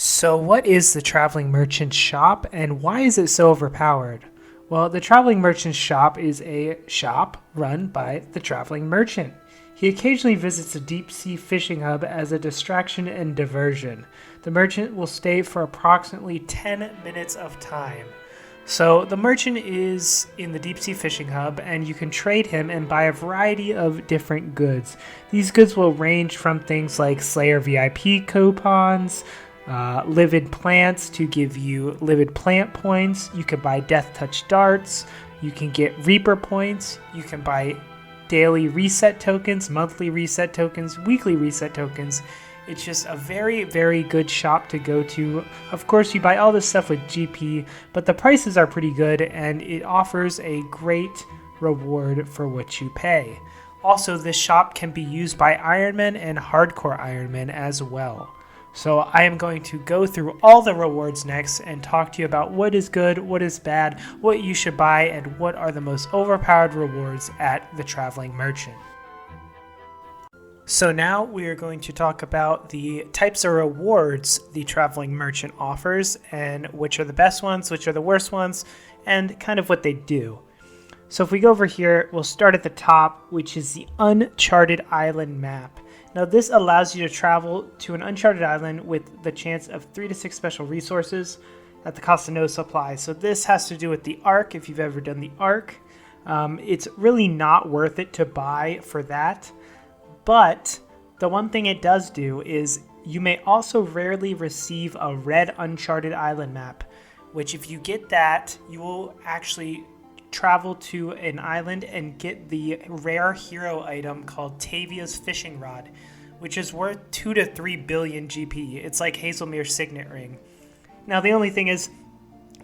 So what is the Traveling Merchant Shop and why is it so overpowered? Well, the Traveling Merchant Shop is a shop run by the Traveling Merchant. He occasionally visits a deep-sea fishing hub as a distraction and diversion. The merchant will stay for approximately 10 minutes of time. So the merchant is in the deep-sea fishing hub and you can trade him and buy a variety of different goods. These goods will range from things like Slayer VIP coupons, livid plants to give you livid plant points. You can buy Death Touch darts. You can get Reaper points. You can buy daily reset tokens, monthly reset tokens, weekly reset tokens. It's just a very, very good shop to go to. Of course, you buy all this stuff with GP, but the prices are pretty good and it offers a great reward for what you pay. Also, this shop can be used by Ironmen and Hardcore Ironmen as well. So I am going to go through all the rewards next and talk to you about what is good, what is bad, what you should buy, and what are the most overpowered rewards at the Traveling Merchant. So now we are going to talk about the types of rewards the Traveling Merchant offers and which are the best ones, which are the worst ones, and kind of what they do. So if we go over here, we'll start at the top, which is the Uncharted Island map. Now this allows you to travel to an uncharted island with the chance of 3 to 6 special resources at the cost of no supply. So this has to do with the Ark, if you've ever done the Ark. It's really not worth it to buy for that. But the one thing it does do is you may also rarely receive a red Uncharted Island map, which if you get that, you will actually travel to an island and get the rare hero item called Tavia's Fishing Rod, which is worth 2 to 3 billion GP. It's like Hazelmere's Signet Ring. Now the only thing is,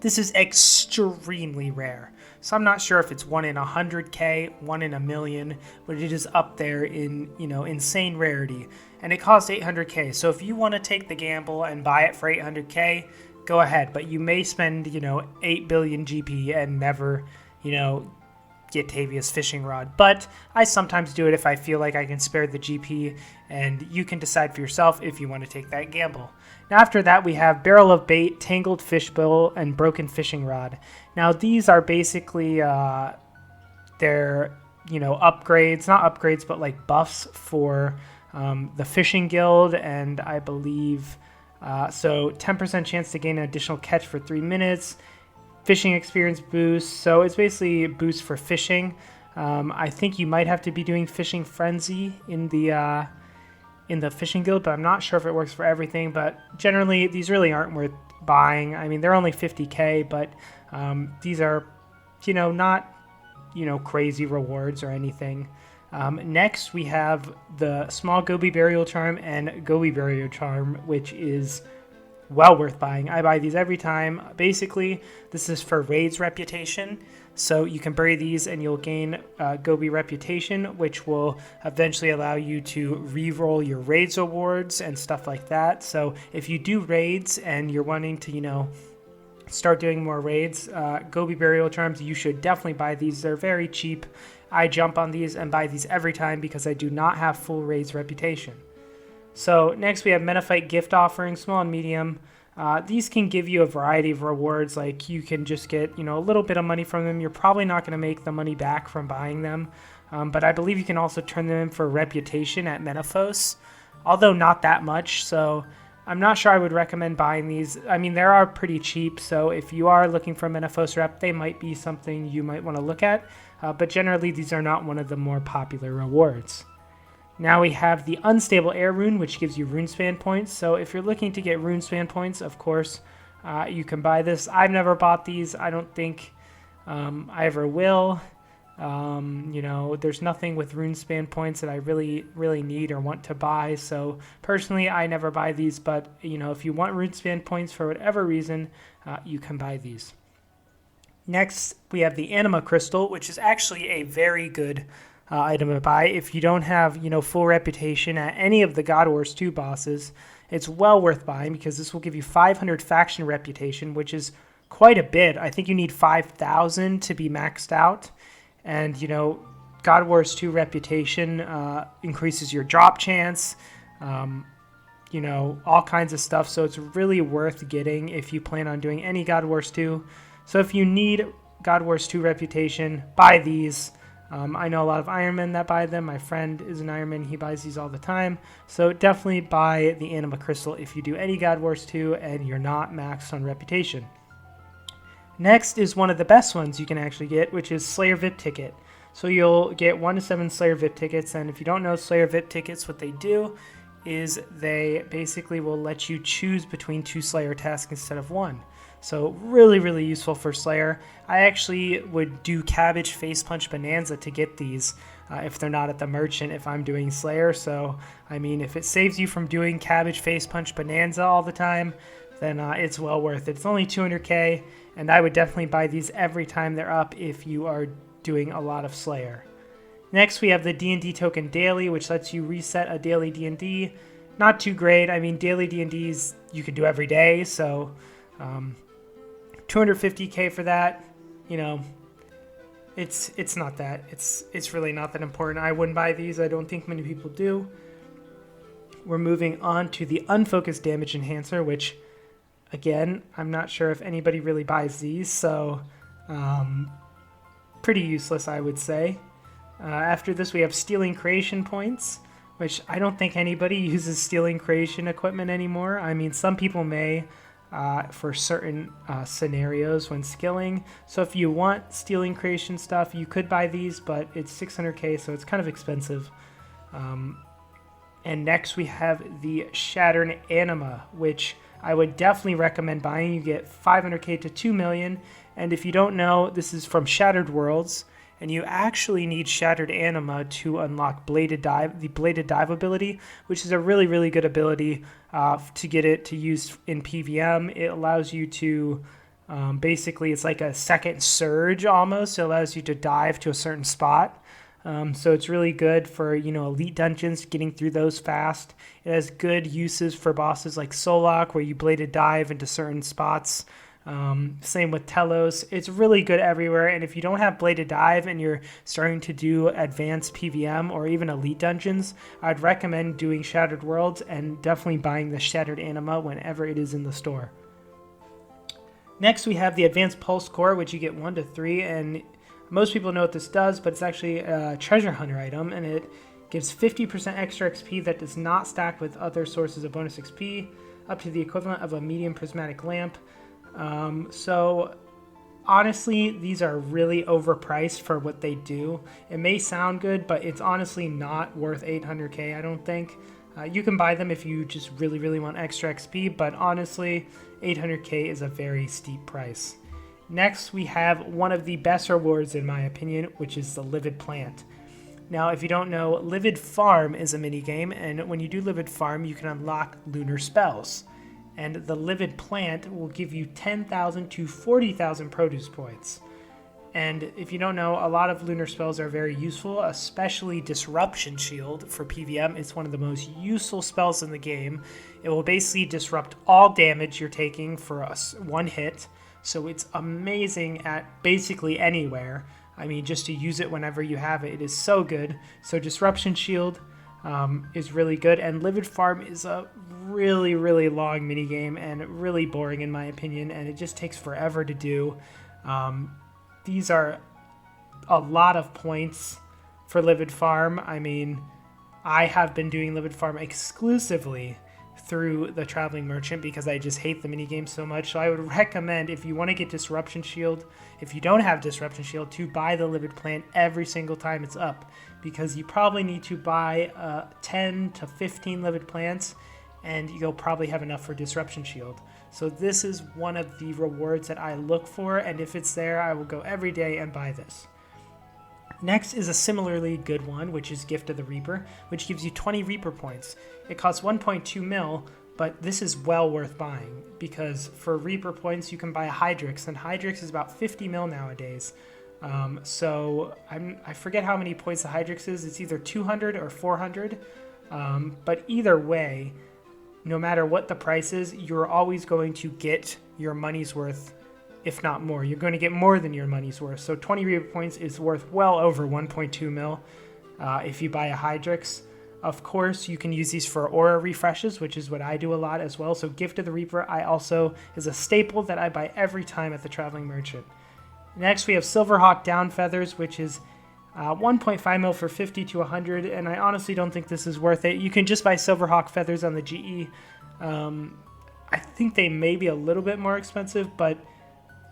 this is extremely rare. So I'm not sure if it's 1 in 100k, 1 in a million, but it is up there in, insane rarity. And it costs 800k. So if you want to take the gamble and buy it for 800k, go ahead. But you may spend, 8 billion GP and never, get Tavia's Fishing Rod. But I sometimes do it if I feel like I can spare the GP, and you can decide for yourself if you want to take that gamble. Now after that we have Barrel of Bait, Tangled Fishbowl, and Broken Fishing Rod. Now these are basically they're upgrades, not upgrades, but like buffs for the Fishing Guild, and I believe so 10% chance to gain an additional catch for 3 minutes. Fishing experience boost, so it's basically a boost for fishing. I think you might have to be doing Fishing Frenzy in the Fishing Guild, but I'm not sure if it works for everything. But generally, these really aren't worth buying. I mean, they're only 50k, but these are, not, crazy rewards or anything. Next, we have the Small Goby Burial Charm and Goby Burial Charm, which is well worth buying. I buy these every time. Basically, this is for Raids reputation. So you can bury these and you'll gain Goby reputation, which will eventually allow you to re-roll your Raids awards and stuff like that. So if you do Raids and you're wanting to, start doing more Raids, Goby Burial Charms, you should definitely buy these. They're very cheap. I jump on these and buy these every time because I do not have full Raids reputation. So next we have Metaphyte Gift Offering, small and medium. These can give you a variety of rewards, like you can just get, a little bit of money from them. You're probably not going to make the money back from buying them, but I believe you can also turn them in for reputation at Menaphos, although not that much, so I'm not sure I would recommend buying these. I mean, they are pretty cheap, so if you are looking for Menaphos rep, they might be something you might want to look at, but generally these are not one of the more popular rewards. Now we have the Unstable Air Rune, which gives you Runespan points. So if you're looking to get Runespan points, of course, you can buy this. I've never bought these. I don't think I ever will. There's nothing with Runespan points that I really, really need or want to buy. So personally, I never buy these. But, if you want Runespan points for whatever reason, you can buy these. Next, we have the Anima Crystal, which is actually a very good item to buy. If you don't have, full reputation at any of the God Wars 2 bosses, it's well worth buying because this will give you 500 faction reputation, which is quite a bit. I think you need 5,000 to be maxed out. And, God Wars 2 reputation increases your drop chance. you know, all kinds of stuff. So it's really worth getting if you plan on doing any God Wars 2. So if you need God Wars 2 reputation, buy these. I know a lot of Ironmen that buy them. My friend is an Ironman. He buys these all the time. So definitely buy the Anima Crystal if you do any God Wars 2 and you're not maxed on reputation. Next is one of the best ones you can actually get, which is Slayer VIP Ticket. So you'll get 1 to 7 Slayer VIP tickets, and if you don't know Slayer VIP tickets, what they do is they basically will let you choose between 2 Slayer tasks instead of 1. So really, really useful for Slayer. I actually would do Cabbage, Face Punch, Bonanza to get these if they're not at the merchant if I'm doing Slayer. So, I mean, if it saves you from doing Cabbage, Face Punch, Bonanza all the time, then it's well worth it. It's only 200k, and I would definitely buy these every time they're up if you are doing a lot of Slayer. Next, we have the D&D token daily, which lets you reset a daily D&D. Not too great. I mean, daily D&Ds you could do every day, so 250k for that, you know, it's not that. It's really not that important. I wouldn't buy these. I don't think many people do. We're moving on to the unfocused damage enhancer, which, again, I'm not sure if anybody really buys these, so pretty useless, I would say. After this, we have stealing creation points, which I don't think anybody uses stealing creation equipment anymore. I mean, some people may for certain scenarios when skilling. So if you want stealing creation stuff, you could buy these, but it's 600k, so it's kind of expensive. And next we have the Shattered Anima, which I would definitely recommend buying. You get 500k to 2 million. And if you don't know, this is from Shattered Worlds, and you actually need Shattered Anima to unlock Bladed Dive, the Bladed Dive ability, which is a really, really good ability to get it to use in PVM. It allows you to, basically, it's like a second surge almost. It allows you to dive to a certain spot. So it's really good for, you know, elite dungeons, getting through those fast. It has good uses for bosses like Solok, where you bladed dive into certain spots. Same with Telos. It's really good everywhere, and if you don't have Bladed Dive and you're starting to do advanced PVM or even elite dungeons, I'd recommend doing Shattered Worlds and definitely buying the Shattered Anima whenever it is in the store. Next, we have the Advanced Pulse Core, which you get 1 to 3, and most people know what this does, but it's actually a treasure hunter item, and it gives 50% extra XP that does not stack with other sources of bonus XP, up to the equivalent of a medium prismatic lamp. So honestly, these are really overpriced for what they do. It may sound good, but it's honestly not worth 800k, I don't think. You can buy them if you just really, really want extra XP, but honestly, 800k is a very steep price. Next, we have one of the best rewards in my opinion, which is the Livid Plant. Now, if you don't know, Livid Farm is a minigame, and when you do Livid Farm, you can unlock lunar spells. And the Livid Plant will give you 10,000 to 40,000 produce points. And if you don't know, a lot of lunar spells are very useful, especially Disruption Shield for PVM. It's one of the most useful spells in the game. It will basically disrupt all damage you're taking for one hit. So it's amazing at basically anywhere. I mean, just to use it whenever you have it, it is so good. So Disruption Shield is really good, and Livid Farm is a really, really long minigame and really boring in my opinion, and it just takes forever to do. These are a lot of points for Livid Farm. I mean, I have been doing Livid Farm exclusively through the Traveling Merchant because I just hate the minigame so much. So I would recommend, if you want to get Disruption Shield, if you don't have Disruption Shield, to buy the Livid Plant every single time it's up, because you probably need to buy 10 to 15 Livid Plants, and you'll probably have enough for Disruption Shield. So this is one of the rewards that I look for, and if it's there, I will go every day and buy this. Next is a similarly good one, which is Gift of the Reaper, which gives you 20 Reaper points. It costs 1.2 mil, but this is well worth buying, because for Reaper points, you can buy a Hydrix, and Hydrix is about 50 mil nowadays. So I forget how many points the Hydrix is. It's either 200 or 400, but either way, no matter what the price is, you're always going to get your money's worth, if not more. You're going to get more than your money's worth. So 20 Reaper points is worth well over 1.2 mil if you buy a Hydrix. Of course, you can use these for aura refreshes, which is what I do a lot as well. So Gift of the Reaper is a staple that I buy every time at the Traveling Merchant. Next, we have Silverhawk Down Feathers, which is 1.5 mil for 50 to 100, and I honestly don't think this is worth it. You can just buy Silverhawk Feathers on the GE. I think they may be a little bit more expensive, but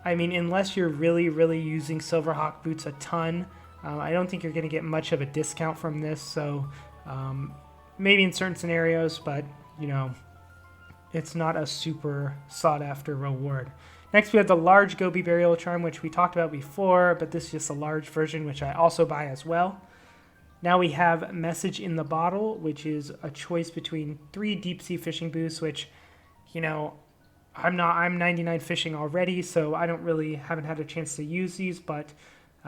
I mean, unless you're really, really using Silverhawk boots a ton, I don't think you're going to get much of a discount from this. So maybe in certain scenarios, but you know, it's not a super sought after reward. Next, we have the large Gobi Burial Charm, which we talked about before, but this is just a large version, which I also buy as well. Now we have Message in the Bottle, which is a choice between 3 deep sea fishing booths, which, you know, I'm 99 fishing already, so I haven't had a chance to use these, but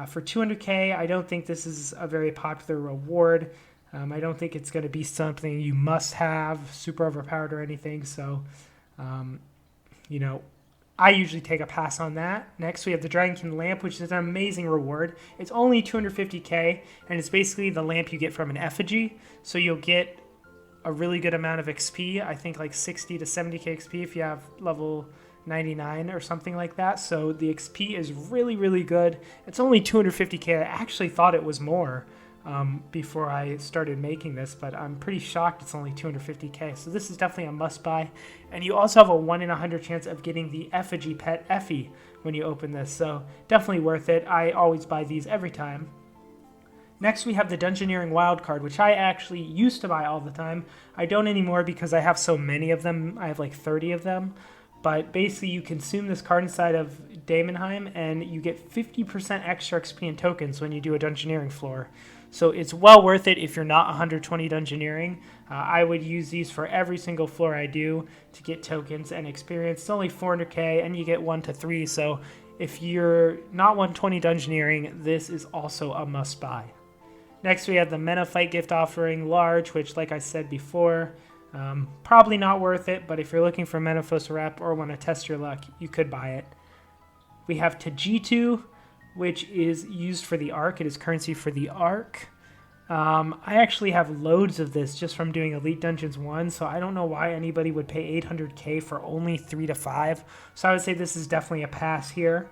for 200k, I don't think this is a very popular reward. I don't think it's going to be something you must have, super overpowered or anything, so, you know, I usually take a pass on that. Next, we have the Dragonkin Lamp, which is an amazing reward. It's only 250k, and it's basically the lamp you get from an effigy. So you'll get a really good amount of XP, I think like 60 to 70k XP if you have level 99 or something like that. So the XP is really, really good. It's only 250k. I actually thought it was more before I started making this, but I'm pretty shocked it's only 250k. So this is definitely a must buy. And you also have a 1 in 100 chance of getting the effigy pet Effie when you open this. So definitely worth it. I always buy these every time. Next, we have the Dungeoneering Wildcard, which I actually used to buy all the time. I don't anymore because I have so many of them. I have like 30 of them. But basically, you consume this card inside of Daemonheim, and you get 50% extra XP and tokens when you do a Dungeoneering floor. So it's well worth it if you're not 120 Dungeoneering. I would use these for every single floor I do to get tokens and experience. It's only 400k, and you get 1 to 3. So if you're not 120 Dungeoneering, this is also a must buy. Next, we have the Menaphite Gift Offering Large, which, like I said before, probably not worth it, but if you're looking for Menaphos rep or want to test your luck, you could buy it. We have Tajitu, which is used for the Ark. It is currency for the Ark. I actually have loads of this just from doing Elite Dungeons 1, so I don't know why anybody would pay 800k for only 3 to 5. So I would say this is definitely a pass here.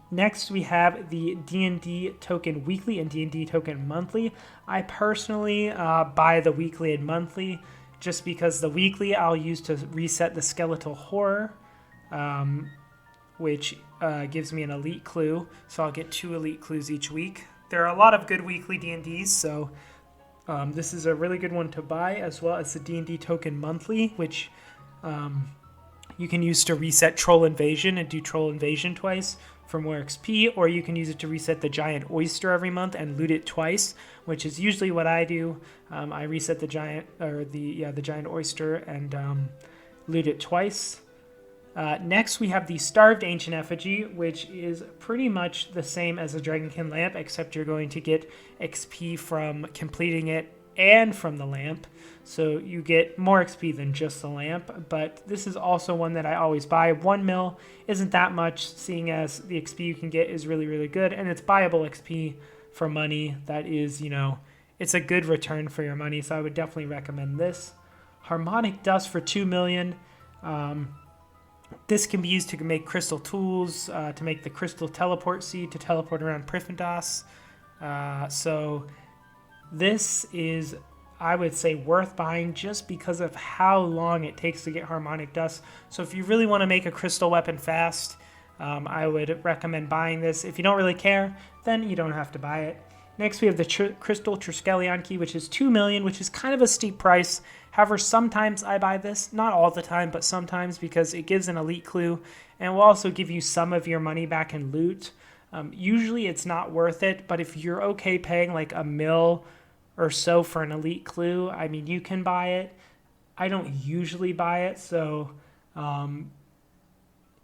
Next, we have the D&D token weekly and D&D token monthly. I personally buy the weekly and monthly just because the weekly I'll use to reset the Skeletal Horror, which gives me an elite clue. So I'll get 2 elite clues each week. There are a lot of good weekly D&Ds, so this is a really good one to buy, as well as the D&D token monthly, which you can use to reset Troll Invasion and do Troll Invasion twice for more XP, or you can use it to reset the Giant Oyster every month and loot it twice, which is usually what I do. I reset the Giant Oyster and loot it twice. Next, we have the Starved Ancient Effigy, which is pretty much the same as the Dragonkin Lamp, except you're going to get XP from completing it and from the lamp. So you get more XP than just the lamp, but this is also one that I always buy. 1 mil isn't that much, seeing as the XP you can get is really, really good, and it's buyable XP for money. That is, you know, it's a good return for your money, so I would definitely recommend this. Harmonic Dust for 2 million. This can be used to make crystal tools, to make the crystal teleport seed to teleport around Prifendas. So this is, I would say, worth buying just because of how long it takes to get Harmonic Dust. So if you really want to make a crystal weapon fast, I would recommend buying this. If you don't really care, then you don't have to buy it. Next, we have the Crystal Triskelion Key, which is 2 million, which is kind of a steep price. However, sometimes I buy this, not all the time, but sometimes, because it gives an elite clue and will also give you some of your money back in loot. Usually it's not worth it, but if you're okay paying like $1 million or so for an elite clue, I mean, you can buy it. I don't usually buy it, so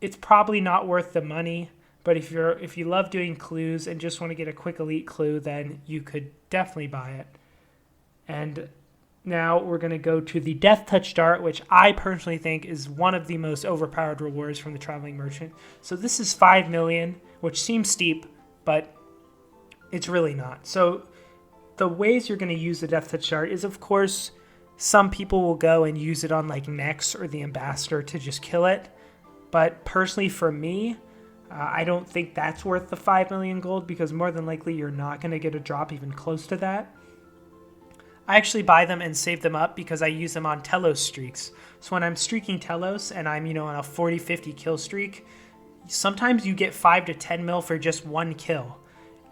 it's probably not worth the money. But if you love doing clues and just want to get a quick elite clue, then you could definitely buy it. And now we're going to go to the Death Touch Dart, which I personally think is one of the most overpowered rewards from the Traveling Merchant. So this is 5 million, which seems steep, but it's really not. So the ways you're going to use the Death Touch Dart is, of course, some people will go and use it on like Nex or the Ambassador to just kill it. But personally for me, I don't think that's worth the 5 million gold, because more than likely you're not going to get a drop even close to that. I actually buy them and save them up because I use them on Telos streaks. So when I'm streaking Telos and I'm, on a 40-50 kill streak, sometimes you get 5 to 10 mil for just one kill.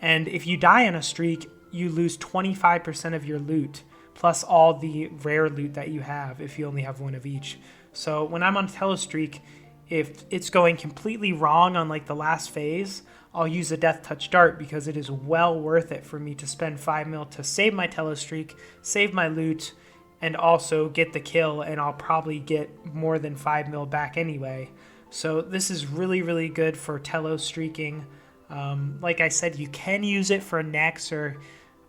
And if you die on a streak, you lose 25% of your loot, plus all the rare loot that you have if you only have one of each. So when I'm on a Telos streak, if it's going completely wrong on like the last phase, I'll use a Death Touch Dart because it is well worth it for me to spend 5 mil to save my Telos streak, save my loot, and also get the kill, and I'll probably get more than 5 mil back anyway. So this is really, really good for Telos streaking. Like I said, you can use it for Nex or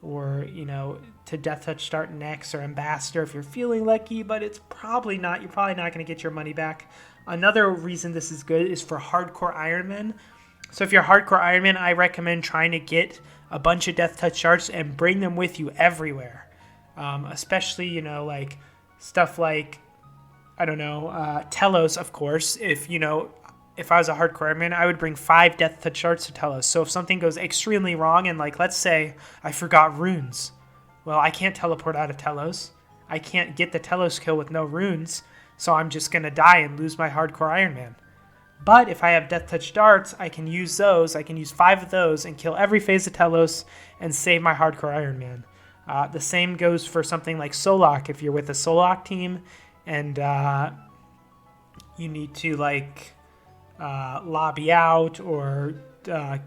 to Death Touch Dart Nex or Ambassador if you're feeling lucky, but it's probably not. You're probably not going to get your money back. Another reason this is good is for hardcore Ironman. So if you're hardcore Ironman, I recommend trying to get a bunch of Death Touch Darts and bring them with you everywhere. Especially, like stuff like, I don't know, Telos, of course. If I was a hardcore Ironman, I would bring 5 Death Touch Darts to Telos. So if something goes extremely wrong and like, let's say I forgot runes. Well, I can't teleport out of Telos. I can't get the Telos kill with no runes. So I'm just going to die and lose my hardcore Ironman. But if I have Death Touch Darts, I can use those. I can use 5 of those and kill every phase of Telos and save my hardcore Ironman. The same goes for something like Solok. If you're with a Solok team and you need to lobby out or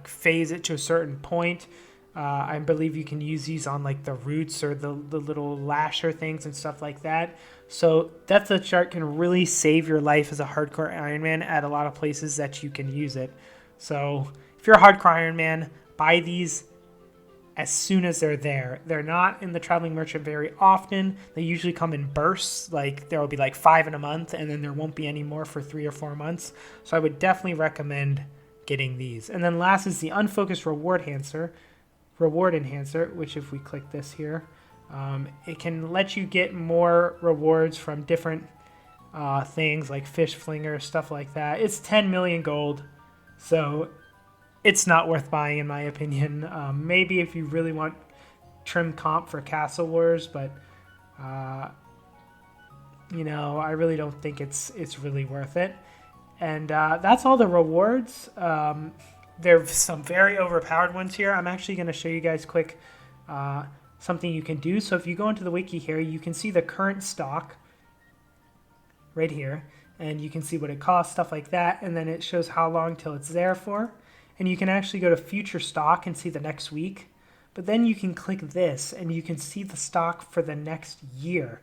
phase it to a certain point, I believe you can use these on like the roots or the little lasher things and stuff like that. So Death Touch Dart can really save your life as a hardcore Ironman at a lot of places that you can use it. So if you're a hardcore Ironman, buy these as soon as they're there. They're not in the Traveling Merchant very often. They usually come in bursts. Like there will be like 5 in a month, and then there won't be any more for 3 or 4 months. So I would definitely recommend getting these. And then last is the Unfocused Reward Enhancer, which if we click this here, it can let you get more rewards from different things like Fish Flinger, stuff like that. It's 10 million gold, so it's not worth buying in my opinion. Maybe if you really want trim comp for Castle Wars, but I really don't think it's really worth it. And that's all the rewards. There's some very overpowered ones here. I'm actually going to show you guys quick something you can do. So if you go into the wiki here, you can see the current stock right here, and you can see what it costs, stuff like that, and then it shows how long till it's there for. And you can actually go to future stock and see the next week, but then you can click this and you can see the stock for the next year.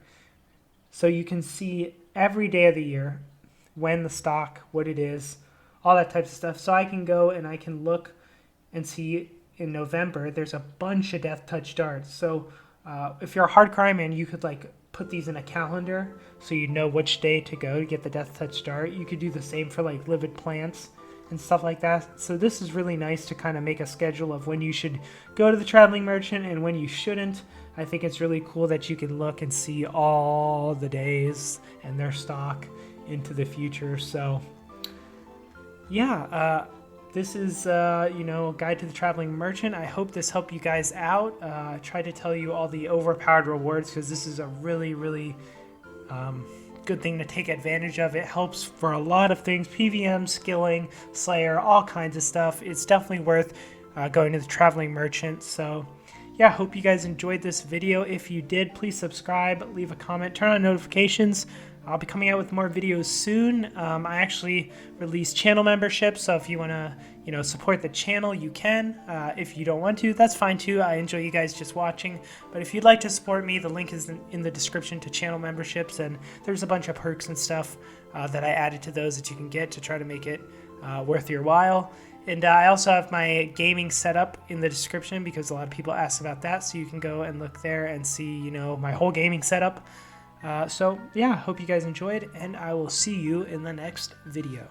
So you can see every day of the year, when the stock, what it is, all that type of stuff. So I can go and I can look and see in November, there's a bunch of Death Touch Darts. So if you're a hardcore Ironman, you could put these in a calendar so you know which day to go to get the Death Touch Dart. You could do the same for like Livid Plants and stuff like that. So this is really nice to kind of make a schedule of when you should go to the Traveling Merchant and when you shouldn't. I think it's really cool that you can look and see all the days and their stock into the future. So yeah, this is, a guide to the Traveling Merchant. I hope this helped you guys out. I tried to tell you all the overpowered rewards because this is a really, really good thing to take advantage of. It helps for a lot of things, PVM, skilling, Slayer, all kinds of stuff. It's definitely worth going to the Traveling Merchant. So yeah, hope you guys enjoyed this video. If you did, please subscribe, leave a comment, turn on notifications. I'll be coming out with more videos soon. I actually release channel memberships, so if you want to, support the channel, you can. If you don't want to, that's fine too. I enjoy you guys just watching. But if you'd like to support me, the link is in the description to channel memberships, and there's a bunch of perks and stuff that I added to those that you can get to try to make it worth your while. And I also have my gaming setup in the description because a lot of people ask about that, so you can go and look there and see, my whole gaming setup. So yeah, hope you guys enjoyed, and I will see you in the next video.